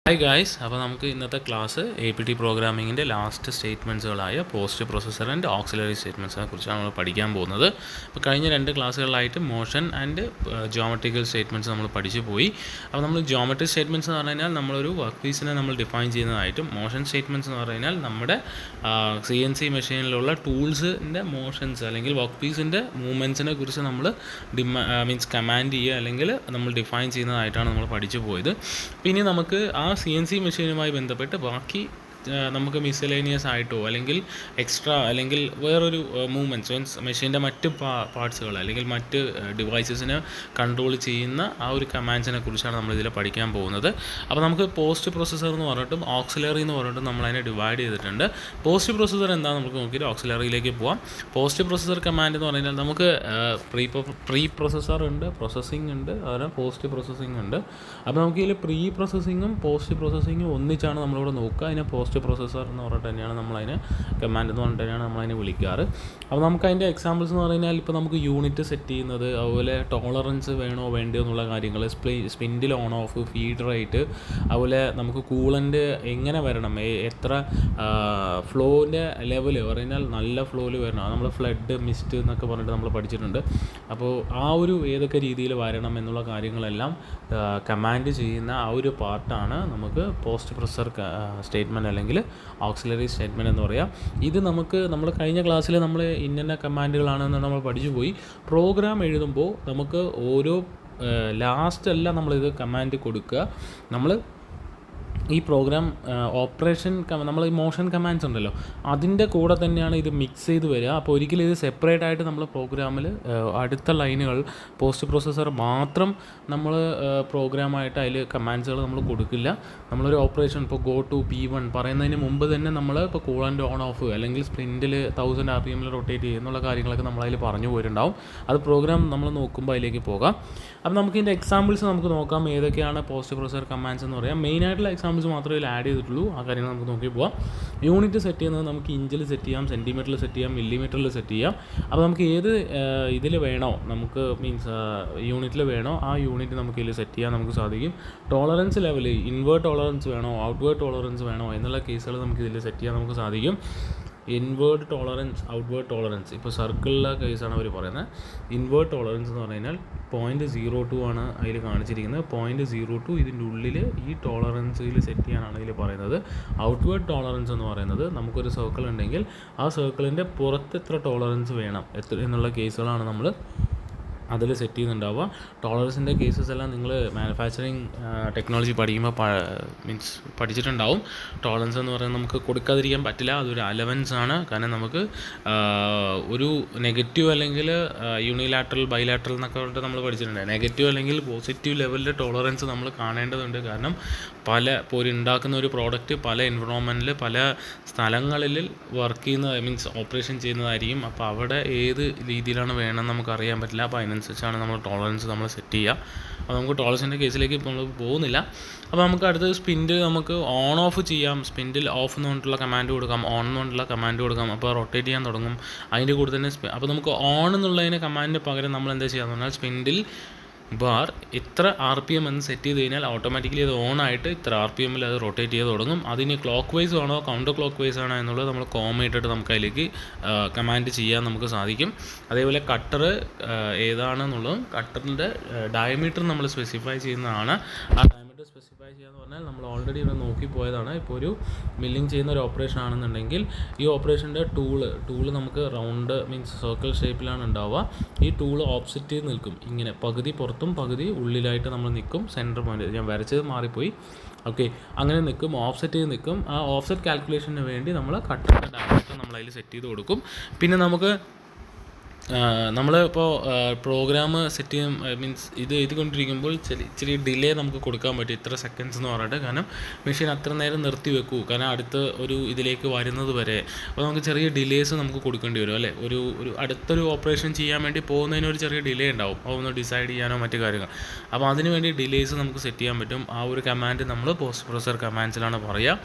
Hi guys, അപ്പോൾ നമുക്ക് ഇന്നത്തെ ക്ലാസ് APT പ്രോഗ്രാമിങ്ങിൻ്റെ ലാസ്റ്റ് സ്റ്റേറ്റ്മെൻറ്റ്സുകളായ പോസ്റ്റ് പ്രൊസസ്സർ ആൻഡ് ഓക്സിലറി സ്റ്റേറ്റ്മെൻറ്റ്സിനെ കുറിച്ചാണ് നമ്മൾ പഠിക്കാൻ പോകുന്നത്. അപ്പോൾ കഴിഞ്ഞ 2 ക്ലാസ്സുകളിലായിട്ട് മോഷൻ ആൻഡ് ജോമെട്രിക്കൽ സ്റ്റേറ്റ്മെൻറ്റ്സ് നമ്മൾ പഠിച്ചു പോയി. അപ്പോൾ നമ്മൾ ജോമെട്രിക് സ്റ്റേറ്റ്മെൻറ്റ്സ് എന്ന് പറഞ്ഞു കഴിഞ്ഞാൽ നമ്മളൊരു വർക്ക് പീസിനെ നമ്മൾ ഡിഫൈൻ ചെയ്യുന്നതായിട്ടും മോഷൻ സ്റ്റേറ്റ്മെൻറ്റ്സ് എന്ന് പറഞ്ഞു കഴിഞ്ഞാൽ നമ്മുടെ CNC മെഷീനിലുള്ള ടൂൾസിൻ്റെ മോഷൻസ് അല്ലെങ്കിൽ വർക്ക് പീസിൻ്റെ മൂവ്മെൻറ്റ്സിനെ കുറിച്ച് നമ്മൾ കമാൻഡ് ചെയ്യുക അല്ലെങ്കിൽ നമ്മൾ ഡിഫൈൻ ചെയ്യുന്നതായിട്ടാണ് നമ്മൾ പഠിച്ചു പോയത്. പിന്നെ നമുക്ക് CNC മെഷീനുമായി ബന്ധപ്പെട്ട് ബാക്കി നമുക്ക് മിസ്സലേനിയസ് ആയിട്ടോ അല്ലെങ്കിൽ എക്സ്ട്രാ അല്ലെങ്കിൽ വേറൊരു മൂവ്മെൻറ്റ്സ് മീൻസ് മെഷീൻ്റെ മറ്റ് പാർട്സുകൾ അല്ലെങ്കിൽ മറ്റ് ഡിവൈസസിനെ കൺട്രോൾ ചെയ്യുന്ന ആ ഒരു കമാൻഡ്സിനെ കുറിച്ചാണ് നമ്മളിതിൽ പഠിക്കാൻ പോകുന്നത്. അപ്പോൾ നമുക്ക് പോസ്റ്റ് പ്രൊസസ്സർ എന്ന് പറഞ്ഞിട്ടും ഓക്സിലറി എന്ന് പറഞ്ഞിട്ടും നമ്മളതിനെ ഡിവൈഡ് ചെയ്തിട്ടുണ്ട്. പോസ്റ്റ് പ്രൊസസ്സർ എന്താണെന്ന് നമുക്ക് നോക്കിയിട്ട് ഓക്സിലറിയിലേക്ക് പോവാം. പോസ്റ്റ് പ്രൊസസ്സർ കമാൻഡ് എന്ന് പറഞ്ഞാൽ നമുക്ക് പ്രീ പ്രൊസസ്സർ ഉണ്ട്, പ്രോസസ്സിംഗ് ഉണ്ട്, അതുപോലെ പോസ്റ്റ് പ്രോസസ്സിംഗ് ഉണ്ട്. അപ്പോൾ നമുക്ക് ഇതിൽ പ്രീ പ്രോസസ്സിങ്ങും പോസ്റ്റ് പ്രോസസ്സിങ്ങും ഒന്നിച്ചാണ് നമ്മളിവിടെ നോക്കുക. അതിനെ പോസ്റ്റ് പ്രൊസസ്സർ എന്ന് പറഞ്ഞിട്ട് തന്നെയാണ് നമ്മളതിനെ കമാൻഡ് എന്ന് പറഞ്ഞിട്ട് തന്നെയാണ് നമ്മളതിനെ വിളിക്കാറ്. അപ്പോൾ നമുക്ക് അതിൻ്റെ എക്സാമ്പിൾസ് എന്ന് പറഞ്ഞാൽ ഇപ്പോൾ നമുക്ക് യൂണിറ്റ് സെറ്റ് ചെയ്യുന്നത്, അതുപോലെ ടോളറൻസ് വേണോ വേണ്ടയോ എന്നുള്ള കാര്യങ്ങൾ, spindle on of, feed rate, അതുപോലെ നമുക്ക് കൂളൻ്റ് എങ്ങനെ വരണം, എത്ര ഫ്ലോൻ്റെ ലെവൽ പറഞ്ഞാൽ നല്ല ഫ്ലോയിൽ വരണം, അത് നമ്മൾ ഫ്ലഡ് മിസ്റ്റ് എന്നൊക്കെ പറഞ്ഞിട്ട് നമ്മൾ പഠിച്ചിട്ടുണ്ട്. അപ്പോൾ ആ ഒരു ഏതൊക്കെ രീതിയിൽ വരണം എന്നുള്ള കാര്യങ്ങളെല്ലാം കമാൻഡ് ചെയ്യുന്ന ആ ഒരു പാർട്ടാണ് നമുക്ക് പോസ്റ്റ് പ്രൊസസ്സർ സ്റ്റേറ്റ്മെൻറ്റ് അല്ലെങ്കിൽ ഓക്സിലറി സ്റ്റേറ്റ്മെൻറ്റ് എന്ന് പറയാം. ഇത് നമ്മൾ കഴിഞ്ഞ ക്ലാസ്സിൽ നമ്മൾ ഇന്ന കമാൻഡുകളാണെന്ന് നമ്മൾ പഠിച്ചു പോയി. പ്രോഗ്രാം എഴുതുമ്പോൾ നമുക്ക് ഓരോ ലാസ്റ്റല്ല നമ്മളിത് കമാൻഡ് കൊടുക്കുക. നമ്മൾ ഈ പ്രോഗ്രാം ഓപ്പറേഷൻ നമ്മൾ ഈ മോഷൻ കമാൻഡ്സ് ഉണ്ടല്ലോ അതിൻ്റെ കൂടെ തന്നെയാണ് ഇത് മിക്സ് ചെയ്ത് വരിക. അപ്പോൾ ഒരിക്കലും ഇത് സെപ്പറേറ്റ് ആയിട്ട് നമ്മൾ പ്രോഗ്രാമിൽ അടുത്ത ലൈനുകൾ പോസ്റ്റ് പ്രൊസസ്സർ മാത്രം നമ്മൾ പ്രോഗ്രാമായിട്ട് അതിൽ കമാൻഡ്സുകൾ നമ്മൾ കൊടുക്കില്ല. നമ്മളൊരു ഓപ്പറേഷൻ ഇപ്പോൾ ഗോ ടു P1 പറയുന്നതിന് മുമ്പ് തന്നെ നമ്മൾ ഇപ്പോൾ കൂളൻ്റ് ഓൺ ഓഫ് അല്ലെങ്കിൽ സ്പ്രിൻറ്റിൽ 1000 RPM റൊട്ടേറ്റ് ചെയ്യുന്നുള്ള കാര്യങ്ങളൊക്കെ നമ്മളതിൽ പറഞ്ഞു പോയിട്ടുണ്ടാവും. അത് പ്രോഗ്രാം നമ്മൾ നോക്കുമ്പോൾ അതിലേക്ക് പോകാം. അപ്പോൾ നമുക്ക് ഇതിൻ്റെ എക്സാമ്പിൾസ് നമുക്ക് നോക്കാം. ഏതൊക്കെയാണ് പോസ്റ്റ് പ്രൊസസ്സർ കമാൻഡ്സ് എന്ന് പറയാം. മെയിനായിട്ടുള്ള എക്സാമ്പിൾസ് മാത്രമേ ഇതിൽ ആഡ് ചെയ്തിട്ടുള്ളൂ. ആ കാര്യങ്ങൾ നമുക്ക് നോക്കി പോകാം. യൂണിറ്റ് സെറ്റ് ചെയ്യുന്നത് നമുക്ക് ഇഞ്ചിൽ സെറ്റ് ചെയ്യാം, സെൻറ്റിമീറ്ററിൽ സെറ്റ് ചെയ്യാം, മില്ലിമീറ്ററിൽ സെറ്റ് ചെയ്യാം. അപ്പോൾ നമുക്ക് ഏത് ഇതിൽ വേണോ, നമുക്ക് യൂണിറ്റിൽ വേണോ ആ യൂണിറ്റ് നമുക്ക് ഇതിൽ സെറ്റ് ചെയ്യാൻ നമുക്ക് സാധിക്കും. ടോളറൻസ് ലെവൽ, ഇൻവേർട്ട് ടോളറൻസ് വേണോ ഔട്ട്വേർഡ് ടോളറൻസ് വേണോ എന്നുള്ള കേസുകൾ നമുക്ക് ഇതിൽ സെറ്റ് ചെയ്യാൻ നമുക്ക് സാധിക്കും. ഇൻവേർഡ് ടോളറൻസ്, ഔട്ട്വേർഡ് ടോളറൻസ്, ഇപ്പോൾ സർക്കിളിലെ കേസാണ് അവർ പറയുന്നത്. ഇൻവേർഡ് ടോളറൻസ് എന്ന് പറഞ്ഞു കഴിഞ്ഞാൽ 0.02 ആണ് അതിൽ കാണിച്ചിരിക്കുന്നത്. 0.02 ഇതിൻ്റെ ഉള്ളിൽ ഈ ടോളറൻസിൽ സെറ്റ് ചെയ്യാനാണ് ഇതിൽ പറയുന്നത്. ഔട്ട്വേർഡ് ടോളറൻസ് എന്ന് പറയുന്നത് നമുക്കൊരു സർക്കിൾ ഉണ്ടെങ്കിൽ ആ സർക്കിളിൻ്റെ പുറത്ത് എത്ര ടോളറൻസ് വേണം എന്നുള്ള കേസുകളാണ് നമ്മൾ അതിൽ സെറ്റ് ചെയ്യുന്നുണ്ടാവുക. ടോളറൻസിൻ്റെ കേസസ് എല്ലാം നിങ്ങൾ മാനുഫാക്ചറിങ് ടെക്നോളജി പഠിക്കുമ്പോൾ പഠിച്ചിട്ടുണ്ടാവും. ടോളറൻസ് എന്ന് പറയുന്നത് നമുക്ക് കൊടുക്കാതിരിക്കാൻ പറ്റില്ല. അതൊരു അലവൻസ് ആണ്. കാരണം നമുക്ക് ഒരു നെഗറ്റീവ് അല്ലെങ്കിൽ യൂണിലാറ്ററൽ ബൈലാറ്ററൽ എന്നൊക്കെ പറഞ്ഞിട്ട് നമ്മൾ പഠിച്ചിട്ടുണ്ട്. നെഗറ്റീവ് അല്ലെങ്കിൽ പോസിറ്റീവ് ലെവലിലെ ടോളറൻസ് നമ്മൾ കാണേണ്ടതുണ്ട്. കാരണം ഇപ്പോൾ ഒരു ഉണ്ടാക്കുന്ന ഒരു പ്രോഡക്റ്റ് പല എൻവറോൺമെൻറ്റിൽ പല സ്ഥലങ്ങളിൽ വർക്ക് ചെയ്യുന്ന ഓപ്പറേഷൻ ചെയ്യുന്നതായിരിക്കും. അപ്പോൾ അവിടെ ഏത് രീതിയിലാണ് വേണമെന്ന് നമുക്ക് അറിയാൻ പറ്റില്ല. അപ്പോൾ അതിനനുസരിച്ചാണ് നമ്മൾ ടോളറൻസ് നമ്മൾ സെറ്റ് ചെയ്യുക. അപ്പോൾ നമുക്ക് ടോളറൻസിൻ്റെ കേസിലേക്ക് ഇപ്പോൾ നമ്മൾ പോകുന്നില്ല. അപ്പോൾ നമുക്ക് അടുത്ത് സ്പിൻഡിൽ നമുക്ക് ഓൺ ഓഫ് ചെയ്യാം. സ്പിൻഡിൽ ഓഫ് എന്ന് പറഞ്ഞിട്ടുള്ള കമാൻഡ് കൊടുക്കാം, ഓൺ എന്ന് പറഞ്ഞിട്ടുള്ള കമാൻഡ് കൊടുക്കാം. അപ്പോൾ റൊട്ടേറ്റ് ചെയ്യാൻ തുടങ്ങും. അതിൻ്റെ കൂടെ തന്നെ അപ്പോൾ നമുക്ക് ഓൺ എന്നുള്ളതിന് കമാൻഡിന് പകരം നമ്മൾ എന്താ ചെയ്യാന്ന് പറഞ്ഞാൽ സ്പിൻഡിൽ ബാർ ഇത്ര RPM എന്ന് സെറ്റ് ചെയ്ത് കഴിഞ്ഞാൽ ഓട്ടോമാറ്റിക്കലി അത് ഓൺ ആയിട്ട് ഇത്ര RPMൽ അത് റൊട്ടേറ്റ് ചെയ്ത് തുടങ്ങും. അതിന് ക്ലോക്ക് വൈസ് ആണോ കൗണ്ടർ ക്ലോക്ക് വൈസ് ആണോ എന്നുള്ളത് നമ്മൾ ഇട്ടിട്ട് നമുക്ക് അതിലേക്ക് കമാൻഡ് ചെയ്യാൻ നമുക്ക് സാധിക്കും. അതേപോലെ കട്ടർ ഏതാണെന്നുള്ളതും കട്ടറിൻ്റെ ഡയമീറ്റർ നമ്മൾ സ്പെസിഫൈ ചെയ്യുന്നതാണ്. ആ ഡയമീറ്റർ സ്പെസിഫൈ ചെയ്യാന്ന് പറഞ്ഞാൽ നമ്മൾ ഓൾറെഡി ഇവിടെ നോക്കിപ്പോയതാണ്. ഇപ്പോൾ ഒരു മില്ലിങ് ചെയ്യുന്ന ഒരു ഓപ്പറേഷൻ ആണെന്നുണ്ടെങ്കിൽ ഈ ഓപ്പറേഷൻ്റെ ടൂള് നമുക്ക് റൗണ്ട് സർക്കിൾ ഷേപ്പിലാണ് ഉണ്ടാവുക. ഈ ടൂള് ഓപ്സെറ്റ് ചെയ്ത് നിൽക്കും. ഇങ്ങനെ പകുതി പുറത്തും പകുതി ഉള്ളിലായിട്ട് നമ്മൾ നിൽക്കും. സെൻറ്റർ പോയിന്റ് ഞാൻ വരച്ചത് മാറിപ്പോയി. ഓക്കെ, അങ്ങനെ നിൽക്കും, ഓഫ്സെറ്റ് ചെയ്ത് നിൽക്കും. ആ ഓഫ്സെറ്റ് കാൽക്കുലേഷന് വേണ്ടി നമ്മൾ കട്ടറിൻ്റെ ഡയമീറ്റർ നമ്മൾ അതിൽ സെറ്റ് ചെയ്ത് കൊടുക്കും. പിന്നെ നമുക്ക് നമ്മളിപ്പോൾ പ്രോഗ്രാം സെറ്റ് ചെയ്യും ഇത് എഴുതിക്കൊണ്ടിരിക്കുമ്പോൾ ഇച്ചിരി ഡിലേ നമുക്ക് കൊടുക്കാൻ പറ്റും. ഇത്ര സെക്കൻഡ്സ് എന്ന് പറഞ്ഞിട്ട്. കാരണം മെഷീൻ അത്ര നേരം നിർത്തി വെക്കൂ, കാരണം അടുത്ത ഒരു ഇതിലേക്ക് വരുന്നത് വരെ. അപ്പോൾ നമുക്ക് ചെറിയ ഡിലേസ് നമുക്ക് കൊടുക്കേണ്ടി വരും അല്ലേ. ഒരു അടുത്തൊരു ഓപ്പറേഷൻ ചെയ്യാൻ വേണ്ടി പോകുന്നതിന് ഒരു ചെറിയ ഡിലേ ഉണ്ടാവും. അതൊന്ന് ഡിസൈഡ് ചെയ്യാനോ മറ്റു കാര്യങ്ങൾ. അപ്പോൾ അതിന് വേണ്ടി ഡിലേസ് നമുക്ക് സെറ്റ് ചെയ്യാൻ പറ്റും. ആ ഒരു കമാൻഡ് നമ്മൾ പോസ്റ്റ് പ്രൊസസ്സർ കമാൻഡ്സിലാണ് പറയുക.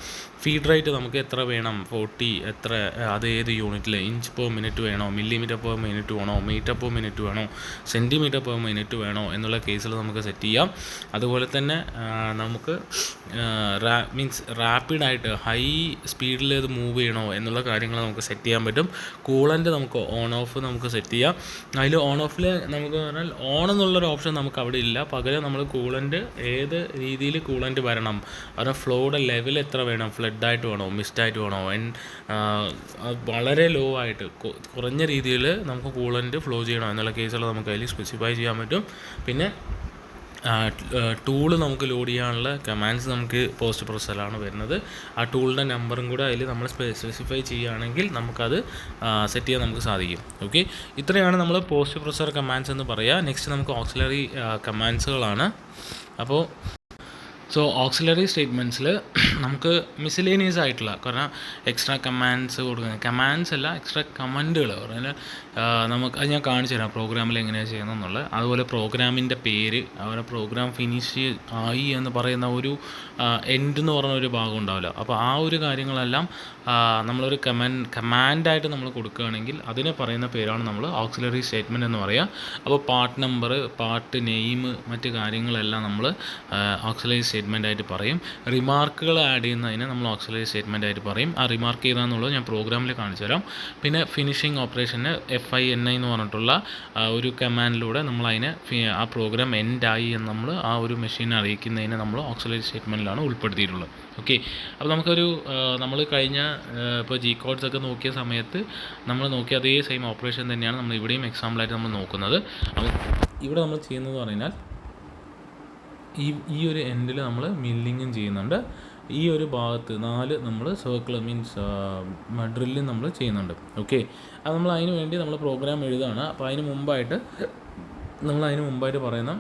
ഫീഡ് റേറ്റ് നമുക്ക് എത്ര വേണം, 40 എത്ര, അത് ഏത് യൂണിറ്റിൽ, ഇഞ്ച് പെർ മിനിറ്റ് വേണോ, മില്ലിമീറ്റർ പെർ മിനിറ്റ് മിനിറ്റ് വേണോ, മീറ്റർ പെർ മിനിറ്റ് വേണോ, സെൻറ്റിമീറ്റർ പെർ മിനിറ്റ് വേണോ എന്നുള്ള കേസിൽ നമുക്ക് സെറ്റ് ചെയ്യാം. അതുപോലെ തന്നെ നമുക്ക് റാപ്പിഡായിട്ട് ഹൈ സ്പീഡിൽ ഇത് മൂവ് ചെയ്യണോ എന്നുള്ള കാര്യങ്ങൾ നമുക്ക് സെറ്റ് ചെയ്യാൻ പറ്റും. കൂളൻ്റ് നമുക്ക് ഓൺ ഓഫ് നമുക്ക് സെറ്റ് ചെയ്യാം. അതിൽ ഓൺ ഓഫിൽ നമുക്ക് പറഞ്ഞാൽ ഓൺ എന്നുള്ളൊരു ഓപ്ഷൻ നമുക്ക് അവിടെ ഇല്ല. പകരം നമ്മൾ കൂളൻ്റ് ഏത് രീതിയിൽ കൂളൻ്റ് വരണം, അവരുടെ ഫ്ലോയുടെ ലെവൽ എത്ര വേണം, ഫ്ലഡായിട്ട് വേണോ, മിസ്റ്റായിട്ട് വേണോ, വളരെ ലോ ആയിട്ട് കുറഞ്ഞ രീതിയിൽ നമുക്ക് കൂളൻ്റ് ഫ്ലോ ചെയ്യണോ എന്നുള്ള കേസുകൾ നമുക്ക് അതിൽ സ്പെസിഫൈ ചെയ്യാൻ പറ്റും. പിന്നെ ടൂള് നമുക്ക് ലോഡ് ചെയ്യാനുള്ള കമാൻഡ്സ് നമുക്ക് പോസ്റ്റ് പ്രോസസ്സറിലാണ് വരുന്നത്. ആ ടൂളിൻ്റെ നമ്പറും കൂടെ അതിൽ നമ്മൾ സ്പെസിഫൈ ചെയ്യുകയാണെങ്കിൽ നമുക്കത് സെറ്റ് ചെയ്യാൻ നമുക്ക് സാധിക്കും. ഓക്കെ, ഇത്രയാണ് നമ്മൾ പോസ്റ്റ് പ്രോസസ്സർ കമാൻഡ്സ് എന്ന് പറയുക. നെക്സ്റ്റ് നമുക്ക് ഓക്സിലറി കമാൻഡ്സുകളാണ്. അപ്പോൾ ഓക്സിലറി സ്റ്റേറ്റ്മെൻറ്റ്സിൽ നമുക്ക് മിസ്സലേനിയസ് ആയിട്ടുള്ള കാരണം എക്സ്ട്രാ കമാൻഡ്സ് കൊടുക്കുന്നത്, കമാൻഡ്സ് അല്ല എക്സ്ട്രാ കമൻറ്റുകൾ പറഞ്ഞാൽ നമുക്ക് അത് ഞാൻ കാണിച്ചു തരാം പ്രോഗ്രാമിൽ എങ്ങനെയാണ് ചെയ്യുന്നതെന്നുള്ളത്. അതുപോലെ പ്രോഗ്രാമിൻ്റെ പേര്, അവരുടെ പ്രോഗ്രാം ഫിനിഷ് ആയി എന്ന് പറയുന്ന ഒരു എൻഡ് എന്ന് പറഞ്ഞ ഒരു ഭാഗം ഉണ്ടാവില്ല. അപ്പോൾ ആ ഒരു കാര്യങ്ങളെല്ലാം നമ്മളൊരു കമാൻഡായിട്ട് നമ്മൾ കൊടുക്കുകയാണെങ്കിൽ അതിനെ പറയുന്ന പേരാണ് നമ്മൾ ഓക്സിലറി സ്റ്റേറ്റ്മെൻറ്റ് എന്ന് പറയുക. അപ്പോൾ പാർട്ട് നമ്പർ, പാർട്ട് നെയിം, മറ്റ് കാര്യങ്ങളെല്ലാം നമ്മൾ ഓക്സിലറി സ്റ്റേറ്റ്മെൻ്റ് ആയിട്ട് പറയും. റിമാർക്കുകൾ ആഡ് ചെയ്യുന്നതിന് നമ്മൾ ഓക്സിലറി സ്റ്റേറ്റ്മെൻ്റ് ആയിട്ട് പറയും. ആ റിമാർക്ക് ചെയ്താന്നുള്ളത് ഞാൻ പ്രോഗ്രാമിൽ കാണിച്ചു തരാം. പിന്നെ ഫിനിഷിംഗ് ഓപ്പറേഷന് FINI എന്ന് പറഞ്ഞിട്ടുള്ള ഒരു കമാൻഡിലൂടെ നമ്മളതിനെ ആ പ്രോഗ്രാം എൻഡായി എന്ന് നമ്മൾ ആ ഒരു മെഷീനെ അറിയിക്കുന്നതിന് നമ്മൾ ഓക്സിലറി സ്റ്റേറ്റ്മെൻറ്റിലാണ് ഉൾപ്പെടുത്തിയിട്ടുള്ളത്. ഓക്കെ, അപ്പോൾ നമുക്കൊരു നമ്മൾ കഴിഞ്ഞ ഇപ്പോൾ ജി കോഡ്സ് ഒക്കെ നോക്കിയ സമയത്ത് നമ്മൾ നോക്കിയ അതേ സെയിം ഓപ്പറേഷൻ തന്നെയാണ് നമ്മൾ ഇവിടെയും എക്സാമ്പിളായിട്ട് നമ്മൾ നോക്കുന്നത്. അപ്പോൾ ഇവിടെ നമ്മൾ ചെയ്യുന്നത് പറഞ്ഞാൽ ഈ ഒരു എൻഡിൽ നമ്മൾ മില്ലിങ്ങും ചെയ്യുന്നുണ്ട്. ഈ ഒരു ഭാഗത്ത് 4 നമ്മൾ സർക്കിൾ മീൻസ് ഡ്രില്ലും നമ്മൾ ചെയ്യുന്നുണ്ട്. ഓക്കെ, അത് നമ്മൾ അതിന് വേണ്ടി നമ്മൾ പ്രോഗ്രാം എഴുതുകയാണ്. അപ്പോൾ അതിന് മുമ്പായിട്ട് പറയുന്ന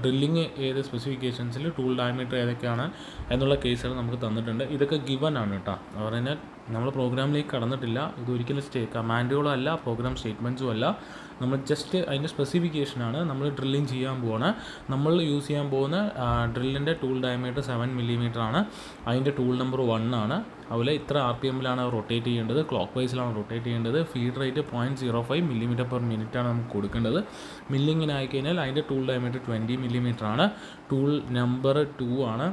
ഡ്രില്ലിങ് ഏത് സ്പെസിഫിക്കേഷൻസിൽ ടൂൾ ഡയമീറ്റർ ഏതൊക്കെയാണ് എന്നുള്ള കേസുകൾ നമുക്ക് തന്നിട്ടുണ്ട്. ഇതൊക്കെ ഗിവൻ ആണ് കേട്ടോ. എന്ന് പറഞ്ഞാൽ നമ്മൾ പ്രോഗ്രാമിലേക്ക് കടന്നിട്ടില്ല. ഇതൊരിക്കലും കമാൻഡുകളോ അല്ല, പ്രോഗ്രാം സ്റ്റേറ്റ്മെൻറ്റ്സും അല്ല. നമ്മൾ ജസ്റ്റ് അതിൻ്റെ സ്പെസിഫിക്കേഷനാണ്. നമ്മൾ ഡ്രില്ലിങ് ചെയ്യാൻ പോവാണ്. നമ്മൾ യൂസ് ചെയ്യാൻ പോകുന്ന ഡ്രില്ലിൻ്റെ ടൂൾ ഡയമീറ്റർ 7 mm ആണ്. അതിൻ്റെ ടൂൾ നമ്പർ 1 ആണ്. അതുപോലെ ഇത്ര RPM-ലാണ് റൊട്ടേറ്റ് ചെയ്യേണ്ടത്, ക്ലോക്ക് വൈസിലാണ് റൊട്ടേറ്റ് ചെയ്യേണ്ടത്. ഫീഡ് റേറ്റ് 0.05 mm/min ആണ് നമുക്ക് കൊടുക്കേണ്ടത്. മില്ലിങ്ങിനായി കഴിഞ്ഞാൽ അതിൻ്റെ ടൂൾ ഡയമീറ്റർ 20 mm ആണ്. ടൂൾ നമ്പർ 2 ആണ്.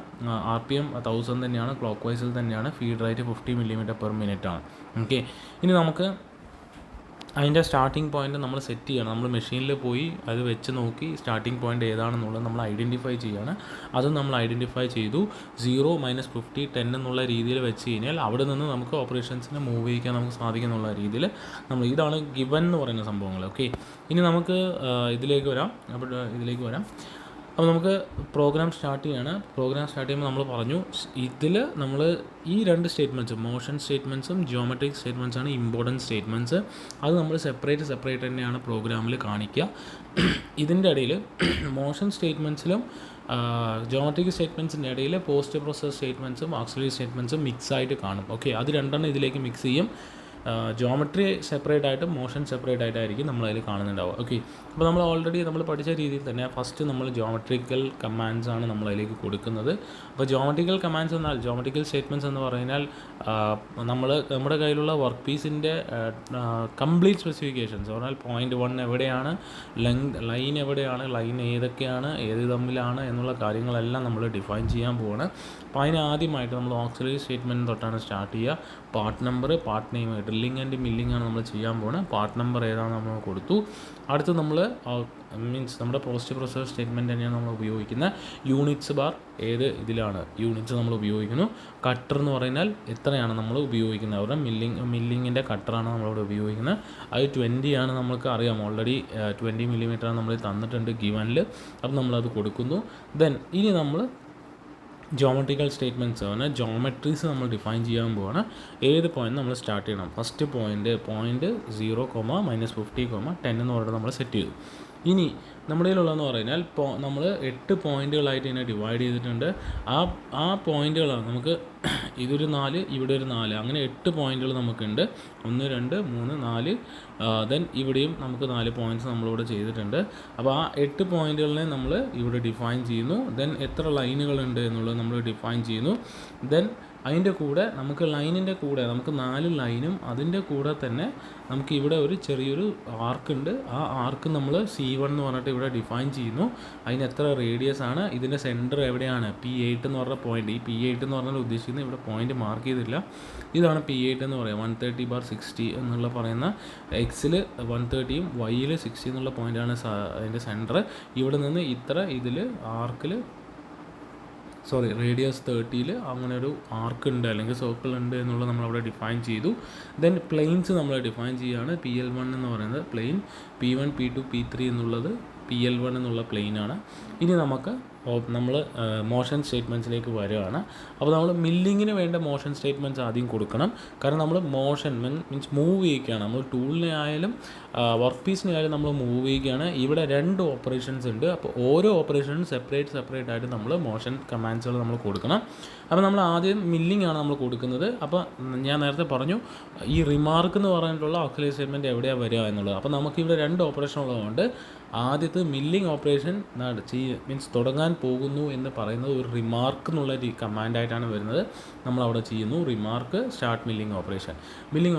RPM 1000 തന്നെയാണ്, ക്ലോക്ക് വൈസിൽ തന്നെയാണ്. ഫീഡ് റേറ്റ് 50 mm/min ആണ്. ഓക്കെ, ഇനി നമുക്ക് അതിൻ്റെ സ്റ്റാർട്ടിംഗ് പോയിൻ്റ് നമ്മൾ സെറ്റ് ചെയ്യണം. നമ്മൾ മെഷീനിൽ പോയി അത് വെച്ച് നോക്കി സ്റ്റാർട്ടിംഗ് പോയിൻ്റ് ഏതാണെന്നുള്ളത് നമ്മൾ ഐഡൻറ്റിഫൈ ചെയ്യാണ്. അതും നമ്മൾ ഐഡൻറ്റിഫൈ ചെയ്തു. 0, -50, 10 എന്നുള്ള രീതിയിൽ വെച്ച് കഴിഞ്ഞാൽ അവിടെ നിന്ന് നമുക്ക് ഓപ്പറേഷൻസിനെ മൂവ് ചെയ്യിക്കാൻ നമുക്ക് സാധിക്കുന്നുള്ള രീതിയിൽ നമ്മൾ ഇതാണ് ഗിവൻ എന്ന് പറയുന്ന സംഭവങ്ങൾ. ഓക്കെ, ഇനി നമുക്ക് ഇതിലേക്ക് വരാം. അപ്പോൾ നമുക്ക് പ്രോഗ്രാം സ്റ്റാർട്ട് ചെയ്യാണ്. പ്രോഗ്രാം സ്റ്റാർട്ട് ചെയ്യുമ്പോൾ നമ്മൾ പറഞ്ഞു ഇതിൽ നമ്മൾ ഈ 2 സ്റ്റേറ്റ്മെൻറ്റ്സും മോഷൻ സ്റ്റേറ്റ്മെൻറ്റ്സും ജിയോമെട്രിക് സ്റ്റേറ്റ്മെൻറ്റ്സാണ് ഇമ്പോർട്ടൻറ്റ് സ്റ്റേറ്റ്മെൻറ്റ്സ്. അത് നമ്മൾ സെപ്പറേറ്റ് തന്നെയാണ് പ്രോഗ്രാമിൽ കാണിക്കുക. ഇതിൻ്റെ ഇടയിൽ മോഷൻ സ്റ്റേറ്റ്മെൻറ്റ്സിലും ജിയോമെട്രിക് സ്റ്റേറ്റ്മെൻറ്റ്സിൻ്റെ ഇടയിൽ പോസ്റ്റ് പ്രോസസ് സ്റ്റേറ്റ്മെൻറ്റ്സും ഓക്സിലറി സ്റ്റേറ്റ്മെൻറ്റ്സും മിക്സായിട്ട് കാണും. ഓക്കെ, അത് 2 ഇതിലേക്ക് മിക്സ് ചെയ്യും. ജോമെട്രി സെപ്പറേറ്റ് ആയിട്ടും മോഷൻ സെപ്പറേറ്റ് ആയിട്ടായിരിക്കും നമ്മളതിൽ കാണുന്നുണ്ടാവുക. ഓക്കെ, അപ്പോൾ നമ്മൾ ഓൾറെഡി നമ്മൾ പഠിച്ച രീതിയിൽ തന്നെ ഫസ്റ്റ് നമ്മൾ ജോമെട്രിക്കൽ കമാൻഡ്സ് ആണ് നമ്മളതിലേക്ക് കൊടുക്കുന്നത്. അപ്പോൾ ജോമെട്രിക്കൽ കമാൻഡ്സ് എന്നാൽ ജോമെട്രിക്കൽ സ്റ്റേറ്റ്മെൻറ്റ്സ് എന്ന് പറഞ്ഞാൽ നമ്മുടെ കയ്യിലുള്ള വർക്ക് പീസിൻ്റെ കംപ്ലീറ്റ് സ്പെസിഫിക്കേഷൻസ് പറഞ്ഞാൽ പോയിൻ്റ് 1 എവിടെയാണ്, ലൈൻ എവിടെയാണ്, ലൈൻ ഏതൊക്കെയാണ്, ഏത് തമ്മിലാണ് എന്നുള്ള കാര്യങ്ങളെല്ലാം നമ്മൾ ഡിഫൈൻ ചെയ്യാൻ പോവാണ്. അപ്പോൾ അതിന് ആദ്യമായിട്ട് നമ്മൾ ഓക്സിലറി സ്റ്റേറ്റ്മെൻറ്റ് തൊട്ടാണ് സ്റ്റാർട്ട് ചെയ്യുക. Part number, part name, drilling and milling ആണ് നമ്മൾ ചെയ്യാൻ പോകുന്നത്. പാർട്ട് നമ്പർ ഏതാണെന്ന് നമ്മൾ കൊടുത്തു. അടുത്ത് നമ്മൾ നമ്മുടെ പോസ്റ്റ് പ്രോസസ്സർ സ്റ്റേറ്റ്മെൻറ്റ് തന്നെയാണ് നമ്മൾ ഉപയോഗിക്കുന്നത്. യൂണിറ്റ്സ് ബാർ ഏത് ഇതിലാണ് യൂണിറ്റ്സ് നമ്മൾ ഉപയോഗിക്കുന്നു. കട്ടർ എന്ന് പറഞ്ഞാൽ എത്രയാണ് നമ്മൾ ഉപയോഗിക്കുന്നത്, അവരുടെ മില്ലിങ്ങിൻ്റെ കട്ടറാണ് നമ്മളിവിടെ ഉപയോഗിക്കുന്നത്. അത് 20 ആണ്, നമുക്ക് അറിയാം ഓൾറെഡി 20 mm നമ്മൾ തന്നിട്ടുണ്ട് ഗിവനിൽ. അപ്പം നമ്മളത് കൊടുക്കുന്നു. ദെൻ ഇനി നമ്മൾ ജോമെട്രിക്കൽ സ്റ്റേറ്റ്മെൻറ്റ്സ് പറഞ്ഞാൽ ജോമെട്രീസ് നമ്മൾ ഡിഫൈൻ ചെയ്യാൻ പോവാണ്. ഏത് പോയിൻ്റ് നമ്മൾ സ്റ്റാർട്ട് ചെയ്യണം. ഫസ്റ്റ് പോയിൻ്റ് 0, -50, 10 എന്ന് പറഞ്ഞിട്ട് നമ്മൾ സെറ്റ് ചെയ്തു. ഇനി നമ്മുടെ കയ്യിലുള്ളതെന്ന് പറഞ്ഞാൽ നമ്മൾ 8 പോയിൻ്റുകളായിട്ട് ഇതിനെ ഡിവൈഡ് ചെയ്തിട്ടുണ്ട്. ആ പോയിൻ്റുകളാണ് നമുക്ക് ഇതൊരു 4, ഇവിടെ ഒരു 4, അങ്ങനെ 8 പോയിൻ്റുകൾ നമുക്കുണ്ട്. 1, 2, 3, 4. ദെൻ ഇവിടെയും നമുക്ക് 4 പോയിൻറ്റ്സ് നമ്മളിവിടെ ചെയ്തിട്ടുണ്ട്. അപ്പോൾ ആ 8 പോയിൻ്റുകളിനെ നമ്മൾ ഇവിടെ ഡിഫൈൻ ചെയ്യുന്നു. ദെൻ എത്ര ലൈനുകളുണ്ട് എന്നുള്ളത് നമ്മൾ ഡിഫൈൻ ചെയ്യുന്നു. ദെൻ അതിൻ്റെ കൂടെ നമുക്ക് ലൈനിൻ്റെ കൂടെ നമുക്ക് 4 ലൈനും അതിൻ്റെ കൂടെ തന്നെ നമുക്ക് ഇവിടെ ഒരു ചെറിയൊരു ആർക്കുണ്ട്. ആ ആർക്ക് നമ്മൾ C1 എന്ന് പറഞ്ഞിട്ട് ഇവിടെ ഡിഫൈൻ ചെയ്യുന്നു. അതിന് എത്ര റേഡിയസ് ആണ്, ഇതിൻ്റെ സെൻറ്റർ എവിടെയാണ്, P8 എന്ന് പറഞ്ഞ പോയിന്റ്. ഈ P8 എന്ന് പറഞ്ഞാൽ ഉദ്ദേശിക്കുന്നത് ഇവിടെ പോയിന്റ് മാർക്ക് ചെയ്തില്ല, ഇതാണ് P8 എന്ന് പറയുക. 130/60 എന്നുള്ള പറയുന്ന എക്സിൽ 130യും വൈയിൽ 60 എന്നുള്ള പോയിൻ്റാണ് അതിൻ്റെ സെൻറ്റർ. ഇവിടെ നിന്ന് ഇത്ര ഇതിൽ ആർക്കിൽ റേഡിയസ് 30ൽ അങ്ങനെ ഒരു ആർക്ക് ഉണ്ട് അല്ലെങ്കിൽ സർക്കിൾ ഉണ്ട് എന്നുള്ളത് നമ്മളവിടെ ഡിഫൈൻ ചെയ്തു. ദെൻ പ്ലെയിൻസ് നമ്മൾ ഡിഫൈൻ ചെയ്യുകയാണ്. PL1 എന്ന് പറയുന്നത് പ്ലെയിൻ, P1 P2 P3 എന്നുള്ളത് PL1 എന്നുള്ള പ്ലെയിനാണ്. ഇനി നമുക്ക് നമ്മൾ മോഷൻ സ്റ്റേറ്റ്മെൻറ്റ്സിലേക്ക് വരികയാണ്. അപ്പോൾ നമ്മൾ മില്ലിങ്ങിന് വേണ്ട മോഷൻ സ്റ്റേറ്റ്മെൻറ്റ്സ് ആദ്യം കൊടുക്കണം. കാരണം നമ്മൾ മോഷൻ മീൻസ് മൂവ് ചെയ്യുകയാണ്, നമ്മൾ ടൂളിനെ ആയാലും വർക്ക് പീസിനെ ആയാലും നമ്മൾ മൂവ് ചെയ്യുകയാണ്. ഇവിടെ 2 ഓപ്പറേഷൻസ് ഉണ്ട്. അപ്പോൾ ഓരോ ഓപ്പറേഷനും സെപ്പറേറ്റ് ആയിട്ട് നമ്മൾ മോഷൻ കമാൻഡ്സുകൾ നമ്മൾ കൊടുക്കണം. അപ്പോൾ നമ്മൾ ആദ്യം മില്ലിംഗ് ആണ് നമ്മൾ കൊടുക്കുന്നത്. അപ്പോൾ ഞാൻ നേരത്തെ പറഞ്ഞു ഈ റിമാർക്ക് എന്ന് പറഞ്ഞിട്ടുള്ള ഓക്സിലറി സ്റ്റേറ്റ്മെൻറ്റ് എവിടെയാണ് വരിക എന്നുള്ളത്. അപ്പോൾ നമുക്കിവിടെ 2 ഓപ്പറേഷൻ ഉള്ളതുകൊണ്ട് ആദ്യത്തെ മില്ലിംഗ് ഓപ്പറേഷൻ മീൻസ് തുടങ്ങാൻ പോകുന്നു എന്ന് പറയുന്നത് ഒരു റിമാർക്ക് എന്നുള്ള കമാൻഡായിട്ടാണ് വരുന്നത്. നമ്മളവിടെ ചെയ്യുന്നു റിമാർക്ക് സ്റ്റാർട്ട് മില്ലിംഗ്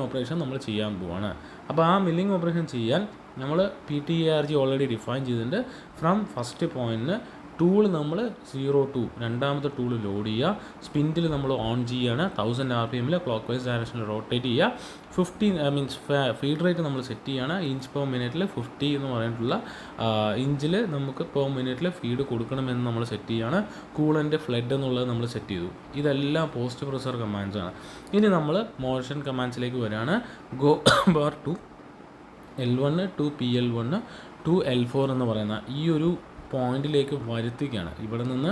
ഓപ്പറേഷൻ നമ്മൾ ചെയ്യാൻ പോവാണ്. അപ്പോൾ ആ മില്ലിംഗ് ഓപ്പറേഷൻ ചെയ്യാൻ നമ്മൾ PTARG ഓൾറെഡി ഡിഫൈൻ ചെയ്തിട്ടുണ്ട്. ഫ്രം ഫസ്റ്റ് പോയിൻറ്റിന് ടൂൾ നമ്മൾ 0 രണ്ടാമത്തെ ടൂൾ ലോഡ് ചെയ്യുക. സ്പിൻഡിൽ നമ്മൾ ഓൺ ചെയ്യുകയാണ്. 1000 RPM ക്ലോക്ക് വൈസ് ഡയറക്ഷനിൽ റൊട്ടേറ്റ് ചെയ്യുക. 15 മീൻസ് ഫീഡ് റേറ്റ് നമ്മൾ സെറ്റ് ചെയ്യുകയാണ്. ഇഞ്ച് പെർ മിനിറ്റിൽ 50 എന്ന് പറഞ്ഞിട്ടുള്ള ഇഞ്ചിൽ നമുക്ക് പെർ മിനിറ്റിൽ ഫീഡ് കൊടുക്കണമെന്ന് നമ്മൾ സെറ്റ് ചെയ്യുകയാണ്. കൂളൻ്റ് ഫ്ലഡ് എന്നുള്ളത് നമ്മൾ സെറ്റ് ചെയ്തു. ഇതെല്ലാം പോസ്റ്റ് പ്രൊസസർ കമാൻഡ്സ് ആണ്. ഇനി നമ്മൾ മോഷൻ കമാൻഡ്സിലേക്ക് വരികയാണ്. Go bar two L1 to PL1 to L4 എന്ന് പറയുന്ന ഈ ഒരു പോയിന്റിലേക്ക് വരുത്തുകയാണ്. ഇവിടെ നിന്ന്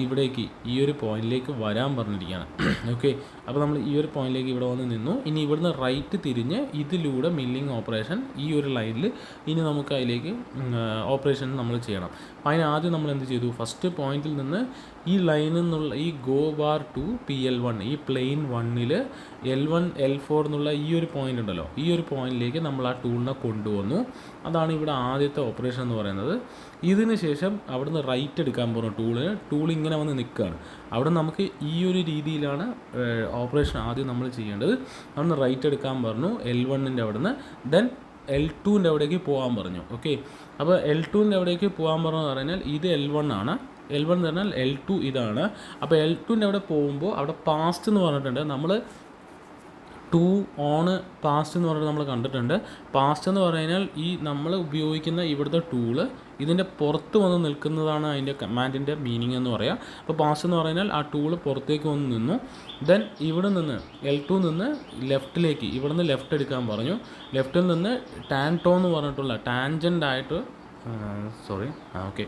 ഇവിടേക്ക് ഈ ഒരു പോയിന്റിലേക്ക് വരാൻ പറഞ്ഞിരിക്കുകയാണ്. ഓക്കെ, അപ്പോൾ നമ്മൾ ഈ ഒരു പോയിന്റിലേക്ക് ഇവിടെ വന്ന് നിന്നു. ഇനി ഇവിടുന്ന് റൈറ്റ് തിരിഞ്ഞ് ഇതിലൂടെ മില്ലിംഗ് ഓപ്പറേഷൻ ഈ ഒരു ലൈനിൽ ഇനി നമുക്ക് അതിലേക്ക് ഓപ്പറേഷൻ നമ്മൾ ചെയ്യണം. അപ്പോൾ അതിന് ആദ്യം നമ്മൾ എന്ത് ചെയ്തു, ഫസ്റ്റ് പോയിന്റിൽ നിന്ന് ഈ ലൈനിൽ നിന്നുള്ള ഈ ഗോ ബാർ ടു PL1 ഈ പ്ലെയിൻ 1ൽ L1 L4 എന്നുള്ള ഈ ഒരു പോയിന്റ് ഉണ്ടല്ലോ, ഈ ഒരു പോയിന്റിലേക്ക് നമ്മൾ ആ ടൂളിനെ കൊണ്ടുവന്നു. അതാണ് ഇവിടെ ആദ്യത്തെ ഓപ്പറേഷൻ എന്ന് പറയുന്നത്. ഇതിന് ശേഷം അവിടുന്ന് റൈറ്റ് എടുക്കാൻ പോകുന്നു. ടൂൾ ഇങ്ങനെ വന്ന് നിൽക്കുകയാണ്. അവിടെ നമുക്ക് ഈ ഒരു രീതിയിലാണ് ഓപ്പറേഷൻ ആദ്യം നമ്മൾ ചെയ്യേണ്ടത്. അവിടുന്ന് റൈറ്റ് എടുക്കാൻ പറഞ്ഞു L1ൻ്റെ അവിടുന്ന്. ദെൻ L2ൻ്റെ അവിടേക്ക് പോകാൻ പറഞ്ഞു. ഓക്കെ, അപ്പോൾ L2ൻ്റെ അവിടേക്ക് പോകാൻ പറഞ്ഞു പറഞ്ഞാൽ ഇത് L1 ആണ്. L1 എന്ന് പറഞ്ഞാൽ L2 ഇതാണ്. അപ്പോൾ L2ൻ്റെ അവിടെ പോകുമ്പോൾ അവിടെ പാസ്റ്റ് എന്ന് പറഞ്ഞിട്ടുണ്ട്. നമ്മൾ 2 ഓൺ പാസ്റ്റ് എന്ന് പറഞ്ഞിട്ട് നമ്മൾ കണ്ടിട്ടുണ്ട്. പാസ്റ്റ് എന്ന് പറഞ്ഞാൽ ഈ നമ്മൾ ഉപയോഗിക്കുന്ന ഇവിടുത്തെ ടൂള് ഇതിൻ്റെ പുറത്ത് വന്ന് നിൽക്കുന്നതാണ് അതിൻ്റെ കമാൻഡിൻ്റെ മീനിങ് എന്ന് പറയാം. അപ്പോൾ പാസ്റ്റ് എന്ന് പറഞ്ഞാൽ ആ ടൂള് പുറത്തേക്ക് വന്ന് നിന്നു. ദെൻ ഇവിടെ നിന്ന് L2 നിന്ന് ലെഫ്റ്റിലേക്ക് ഇവിടെ നിന്ന് ലെഫ്റ്റ് എടുക്കാൻ പറഞ്ഞു. ലെഫ്റ്റിൽ നിന്ന് ടാൻടോ എന്ന് പറഞ്ഞിട്ടുള്ള ടാൻജൻ്റായിട്ട് ഓക്കെ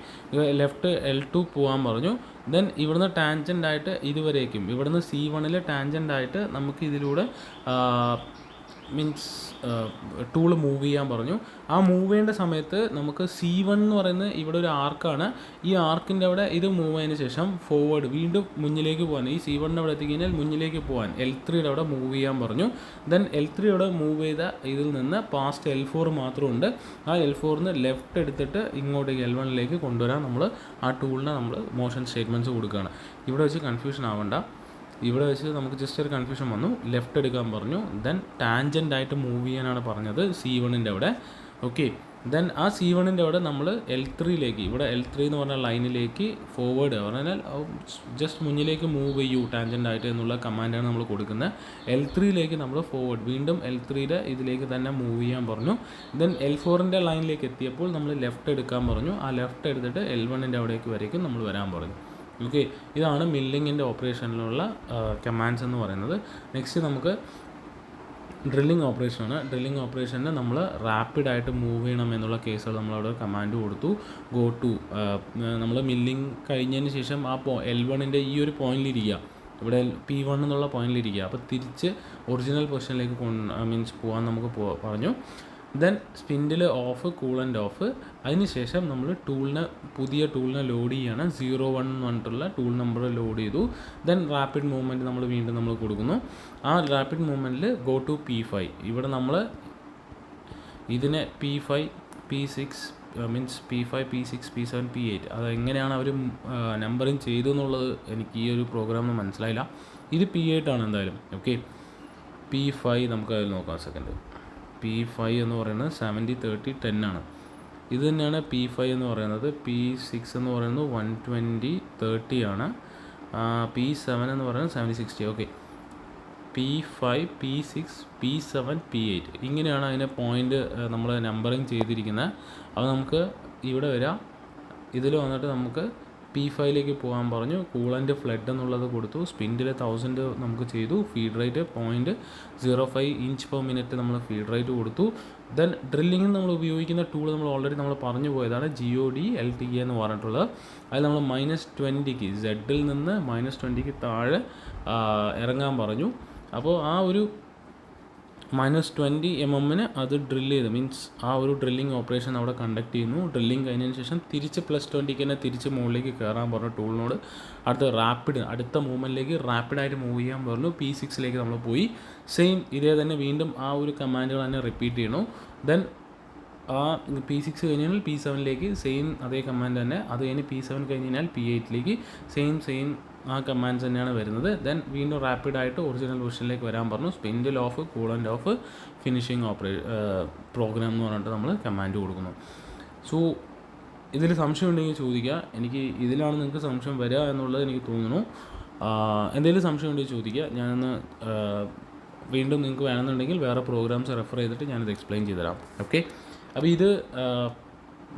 ലെഫ്റ്റ് L2 പോകാൻ പറഞ്ഞു. ദെൻ ഇവിടുന്ന് ടാൻജൻ്റായിട്ട് ഇതുവരേക്കും ഇവിടുന്ന് C1 ടാൻജൻ്റായിട്ട് നമുക്ക് ഇതിലൂടെ മീൻസ് ടൂള് മൂവ് ചെയ്യാൻ പറഞ്ഞു. ആ മൂവ് ചെയ്യേണ്ട സമയത്ത് നമുക്ക് C1 എന്ന് പറയുന്നത് ഇവിടെ ഒരു ആർക്കാണ്. ഈ ആർക്കിൻ്റെ അവിടെ ഇത് മൂവ് ചെയ്തതിന് ശേഷം ഫോർവേഡ് വീണ്ടും മുന്നിലേക്ക് പോകാൻ, ഈ C1ൻ്റെ അവിടെ എത്തിക്കഴിഞ്ഞാൽ മുന്നിലേക്ക് പോകാൻ L3യുടെ അവിടെ മൂവ് ചെയ്യാൻ പറഞ്ഞു. ദെൻ L3യുടെ മൂവ് ചെയ്ത ഇതിൽ നിന്ന് പാസ്റ്റ് L4 മാത്രമുണ്ട്. ആ L4ന്ന് ലെഫ്റ്റ് എടുത്തിട്ട് ഇങ്ങോട്ടേക്ക് L1ലേക്ക് കൊണ്ടുവരാൻ നമ്മൾ ആ ടൂളിനെ നമ്മൾ മോഷൻ സ്റ്റേറ്റ്മെൻറ്റ്സ് കൊടുക്കുകയാണ്. ഇവിടെ വെച്ച് കൺഫ്യൂഷൻ ആവണ്ട. ഇവിടെ വെച്ച് നമുക്ക് ജസ്റ്റ് ഒരു കൺഫ്യൂഷൻ വന്നു. ലെഫ്റ്റ് എടുക്കാൻ പറഞ്ഞു. ദെൻ ടാൻജൻ്റായിട്ട് മൂവ് ചെയ്യാനാണ് പറഞ്ഞത് C1ൻ്റെ അവിടെ. ഓക്കെ, ദെൻ ആ C1ൻ്റെ അവിടെ നമ്മൾ L3യിലേക്ക് ഇവിടെ L3 എന്ന് പറഞ്ഞ ലൈനിലേക്ക് ഫോർവേഡ് പറഞ്ഞാൽ ജസ്റ്റ് മുന്നിലേക്ക് മൂവ് ചെയ്യൂ ടാൻജൻ്റായിട്ട് എന്നുള്ള കമാൻഡാണ് നമ്മൾ കൊടുക്കുന്നത്. L3യിലേക്ക് നമ്മൾ ഫോർവേഡ് വീണ്ടും L3യുടെ ഇതിലേക്ക് തന്നെ മൂവ് ചെയ്യാൻ പറഞ്ഞു. ദെൻ L4ൻ്റെ ലൈനിലേക്ക് എത്തിയപ്പോൾ നമ്മൾ ലെഫ്റ്റ് എടുക്കാൻ പറഞ്ഞു. ആ ലെഫ്റ്റ് എടുത്തിട്ട് L1ൻ്റെ അവിടേക്ക് വരേക്കും നമ്മൾ വരാൻ പറഞ്ഞു. ഓക്കെ, ഇതാണ് മില്ലിങ്ങിൻ്റെ ഓപ്പറേഷനിലുള്ള കമാൻഡ്സ് എന്ന് പറയുന്നത്. നെക്സ്റ്റ് നമുക്ക് ഡ്രില്ലിംഗ് ഓപ്പറേഷനാണ്. ഡ്രില്ലിംഗ് ഓപ്പറേഷന് നമ്മൾ റാപ്പിഡായിട്ട് മൂവ് ചെയ്യണം എന്നുള്ള കേസുകൾ നമ്മളവിടെ കമാൻഡ് കൊടുത്തു. ഗോ ടു നമ്മൾ മില്ലിംഗ് കഴിഞ്ഞതിന് ശേഷം ആ L1ൻ്റെ ഈ ഒരു പോയിന്റിലിരിക്കുക, ഇവിടെ P1 എന്നുള്ള പോയിന്റിലിരിക്കുക. അപ്പോൾ തിരിച്ച് ഒറിജിനൽ പൊസിഷനിലേക്ക് മീൻസ് പോകാൻ നമുക്ക് പറഞ്ഞു. Then spindle off, coolant of. അതിനുശേഷം നമ്മൾ പുതിയ ടൂളിനെ ലോഡ് ചെയ്യുകയാണ്. 01 എന്ന് പറഞ്ഞിട്ടുള്ള ടൂൾ നമ്പർ ലോഡ് ചെയ്തു. ദെൻ റാപ്പിഡ് മൂവ്മെൻറ്റ് നമ്മൾ വീണ്ടും കൊടുക്കുന്നു. ആ റാപ്പിഡ് മൂവ്മെൻറ്റിൽ ഗോ ടു P5. ഇവിടെ നമ്മൾ ഇതിനെ P5 P6 means P5 P6 P7 P8 അതെങ്ങനെയാണ് അവർ നമ്പറിങ് ചെയ്തു എന്നുള്ളത് എനിക്ക് ഈ ഒരു പ്രോഗ്രാമിന് മനസ്സിലായില്ല. ഇത് P8 ആണ് എന്തായാലും. ഓക്കെ, P5 നമുക്ക് അതിൽ നോക്കാം. സെക്കൻഡ് P5 എന്ന് പറയുന്നത് 70 30 10 ആണ്. ഇത് തന്നെയാണ് P5 എന്ന് പറയുന്നത്. P6 എന്ന് പറയുന്നത് 120 30 ആണ്. P7 എന്ന് പറയുന്നത് 70 60. Okay, P5 P6 P7 P8 ഇങ്ങനെയാണ് അതിനെ പോയിൻ്റ് നമ്മൾ നമ്പറിങ് ചെയ്തിരിക്കുന്നത്. അപ്പോൾ നമുക്ക് ഇവിടെ വരാം. ഇതിൽ വന്നിട്ട് നമുക്ക് P5ലേക്ക് പോകാൻ പറഞ്ഞു. കൂളൻ്റ് ഫ്ലഡ് എന്നുള്ളത് കൊടുത്തു. സ്പിൻഡിൽ 1000 നമുക്ക് ചെയ്തു. Feed rate 0.05 inch per minute നമ്മൾ ഫീഡ് റേറ്റ് കൊടുത്തു. ദെൻ ഡ്രില്ലിങ്ങിന് നമ്മൾ ഉപയോഗിക്കുന്ന ടൂൾ നമ്മൾ പറഞ്ഞു പോയതാണ് GOD LTE എന്ന് പറഞ്ഞിട്ടുള്ളത്. അതിൽ നമ്മൾ -20ക്ക് സെഡിൽ നിന്ന് -20ക്ക് താഴെ ഇറങ്ങാൻ പറഞ്ഞു. അപ്പോൾ ആ ഒരു -20 mm അത് ഡ്രില്ല് ചെയ്ത് മീൻസ് ആ ഒരു ഡ്രില്ലിങ് ഓപ്പറേഷൻ അവിടെ കണ്ടക്ട് ചെയ്യുന്നു. ഡ്രില്ലിങ് കഴിഞ്ഞതിന് ശേഷം തിരിച്ച് +20ക്ക് തന്നെ തിരിച്ച് മുകളിലേക്ക് കയറാൻ പറഞ്ഞു ടൂളിനോട്. അടുത്ത മൂവ്മെൻറ്റിലേക്ക് റാപ്പിഡായിട്ട് മൂവ് ചെയ്യാൻ പറഞ്ഞു. P6ലേക്ക് നമ്മൾ പോയി. സെയിം ഇതേ തന്നെ വീണ്ടും ആ ഒരു കമാൻഡുകൾ തന്നെ റിപ്പീറ്റ് ചെയ്യണു. ദെൻ ആ P6 കഴിഞ്ഞാൽ P7ലേക്ക് സെയിം അതേ കമാൻഡ് തന്നെ. അത് കഴിഞ്ഞ് P7 കഴിഞ്ഞാൽ P8ലേക്ക് സെയിം ആ കമാൻഡ്സ് തന്നെയാണ് വരുന്നത്. ദെൻ വീണ്ടും റാപ്പിഡായിട്ട് ഒറിജിനൽ പൊസിഷനിലേക്ക് വരാൻ പറഞ്ഞു. Spindle off, coolant off, finishing program എന്ന് പറഞ്ഞിട്ട് നമ്മൾ കമാൻഡ് കൊടുക്കുന്നു. സോ ഇതിൽ സംശയം ഉണ്ടെങ്കിൽ ചോദിക്കുക. എനിക്ക് ഇതിലാണ് നിങ്ങൾക്ക് സംശയം വരിക എന്നുള്ളത് എനിക്ക് തോന്നുന്നു. എന്തെങ്കിലും സംശയം ഉണ്ടെങ്കിൽ ചോദിക്കുക. ഞാനൊന്ന് വീണ്ടും നിങ്ങൾക്ക് വേണമെന്നുണ്ടെങ്കിൽ വേറെ പ്രോഗ്രാംസ് റെഫർ ചെയ്തിട്ട് ഞാനത് എക്സ്പ്ലെയിൻ ചെയ്തുതരാം. ഓക്കെ, അപ്പോൾ ഇത്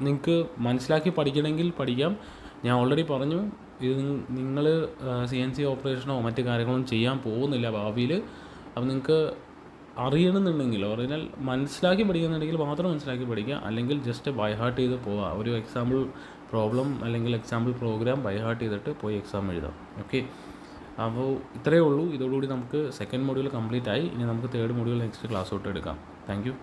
നിങ്ങൾക്ക് മനസ്സിലാക്കി പഠിക്കണമെങ്കിൽ പഠിക്കാം. ഞാൻ ഓൾറെഡി പറഞ്ഞു, ഇത് നിങ്ങൾ CNC ഓപ്പറേഷനോ മറ്റു കാര്യങ്ങളൊന്നും ചെയ്യാൻ പോകുന്നില്ല ഭാവിയിൽ. അപ്പോൾ നിങ്ങൾക്ക് അറിയണമെന്നുണ്ടെങ്കിൽ ഒറിജിനൽ മനസ്സിലാക്കി പഠിക്കുന്നുണ്ടെങ്കിൽ മാത്രം മനസ്സിലാക്കി പഠിക്കുക. അല്ലെങ്കിൽ ജസ്റ്റ് ബൈ ഹാർട്ട് ചെയ്ത് പോവുക. ഒരു എക്സാമ്പിൾ പ്രോബ്ലം അല്ലെങ്കിൽ എക്സാമ്പിൾ പ്രോഗ്രാം ബൈ ഹാർട്ട് ചെയ്തിട്ട് പോയി എക്സാം എഴുതാം. ഓക്കെ, അപ്പോൾ ഇത്രയേ ഉള്ളൂ. ഇതോടുകൂടി നമുക്ക് സെക്കൻഡ് മൊഡ്യൂൾ കംപ്ലീറ്റ് ആയി. ഇനി നമുക്ക് തേർഡ് മൊഡ്യൂൾ നെക്സ്റ്റ് ക്ലാസ് തൊട്ട് എടുക്കാം. Thank you.